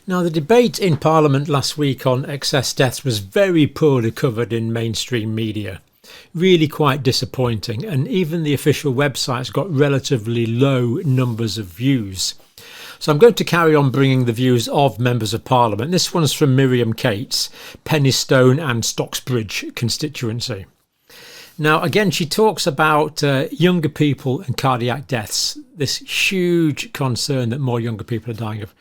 Now, the debate in Parliament last week on excess deaths was very poorly covered in mainstream media. Really quite disappointing, and even the official websites got relatively low numbers of views. So I'm going to carry on bringing the views of members of Parliament. This one's from Miriam Cates, Penistone and Stocksbridge constituency. Now, again, she talks about younger people and cardiac deaths, this huge concern that more younger people are dying of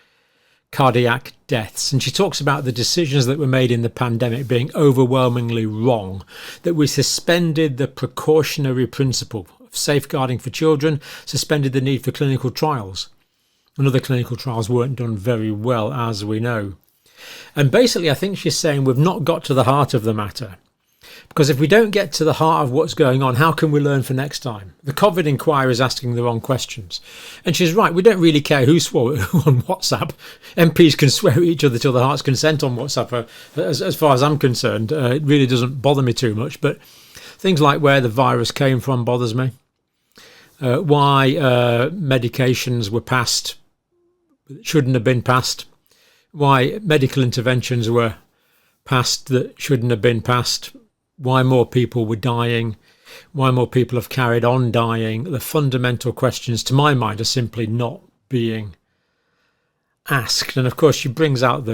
cardiac deaths. And she talks about the decisions that were made in the pandemic being overwhelmingly wrong, that we suspended the precautionary principle of safeguarding for children, suspended the need for clinical trials. And other clinical trials weren't done very well, as we know. And basically, I think she's saying we've not got to the heart of the matter. Because if we don't get to the heart of what's going on, how can we learn for next time? The COVID inquiry is asking the wrong questions. And she's right, we don't really care who swore on WhatsApp. MPs can swear at each other till their heart's consent on WhatsApp. As far as I'm concerned, it really doesn't bother me too much. But things like where the virus came from bothers me. Why medications were passed that shouldn't have been passed. Why medical interventions were passed that shouldn't have been passed. Why more people were dying, why more people have carried on dying. The fundamental questions, to my mind, are simply not being asked. And of course, she brings out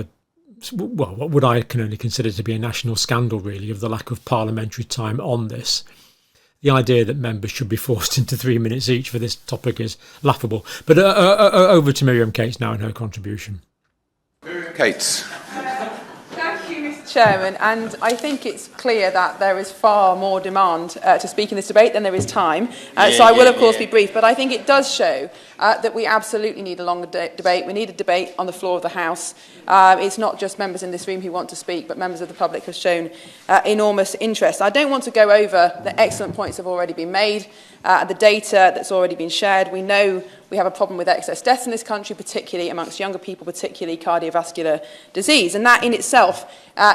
what I can only consider to be a national scandal, really, of the lack of parliamentary time on this. The idea that members should be forced into 3 minutes each for this topic is laughable. But over to Miriam Cates now and her contribution. Miriam Cates. Chairman, and I think it's clear that there is far more demand to speak in this debate than there is time. So I will, of course, be brief, but I think it does show that we absolutely need a longer debate. We need a debate on the floor of the House. It's not just members in this room who want to speak, but members of the public have shown enormous interest. I don't want to go over the excellent points that have already been made, the data that's already been shared. We know we have a problem with excess deaths in this country, particularly amongst younger people, particularly cardiovascular disease. And that in itself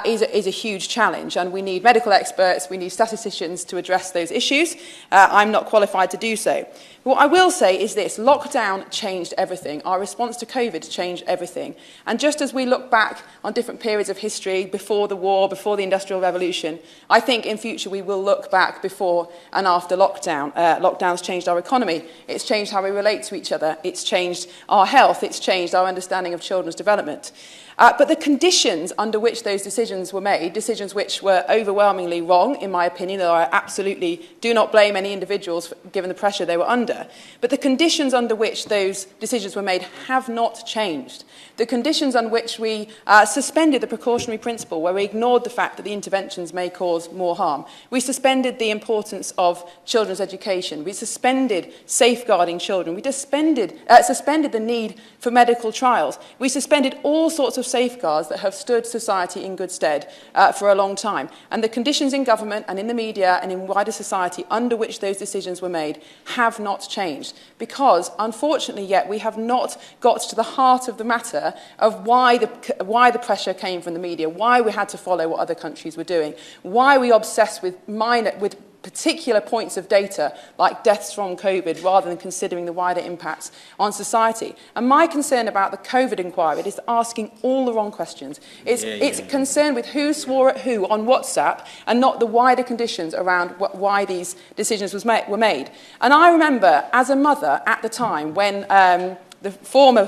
is a huge challenge. And we need medical experts, we need statisticians to address those issues. I'm not qualified to do so. What I will say is this: lockdown changed everything. Our response to COVID changed everything. And just as we look back on different periods of history, before the war, before the Industrial Revolution, I think in future we will look back before and after lockdown. Lockdown's changed our economy. It's changed how we relate to each other. It's changed our health. It's changed our understanding of children's development. But the conditions under which those decisions were made, decisions which were overwhelmingly wrong, in my opinion, though I absolutely do not blame any individuals given the pressure they were under, but the conditions under which those decisions were made have not changed. The conditions on which we suspended the precautionary principle, where we ignored the fact that the interventions may cause more harm. We suspended the importance of children's education. We suspended safeguarding children. We suspended the need for medical trials. We suspended all sorts of safeguards that have stood society in good stead for a long time. And the conditions in government and in the media and in wider society under which those decisions were made have not changed. Because, unfortunately, yet we have not got to the heart of the matter of why the pressure came from the media, why we had to follow what other countries were doing, why we obsessed with particular points of data like deaths from COVID rather than considering the wider impacts on society. And my concern about the COVID inquiry is asking all the wrong questions. It's concerned with who swore at who on WhatsApp and not the wider conditions around why these decisions were made. And I remember as a mother at the time when the former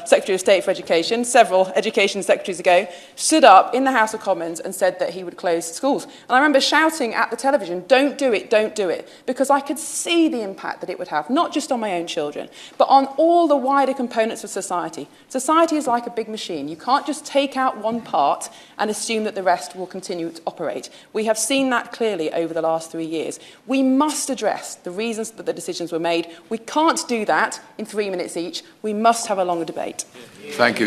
Secretary of State for Education, several education secretaries ago, stood up in the House of Commons and said that he would close schools. And I remember shouting at the television, don't do it, because I could see the impact that it would have, not just on my own children, but on all the wider components of society. Society is like a big machine. You can't just take out one part and assume that the rest will continue to operate. We have seen that clearly over the last 3 years. We must address the reasons that the decisions were made. We can't do that in 3 minutes each. We must have a longer debate. Thank you.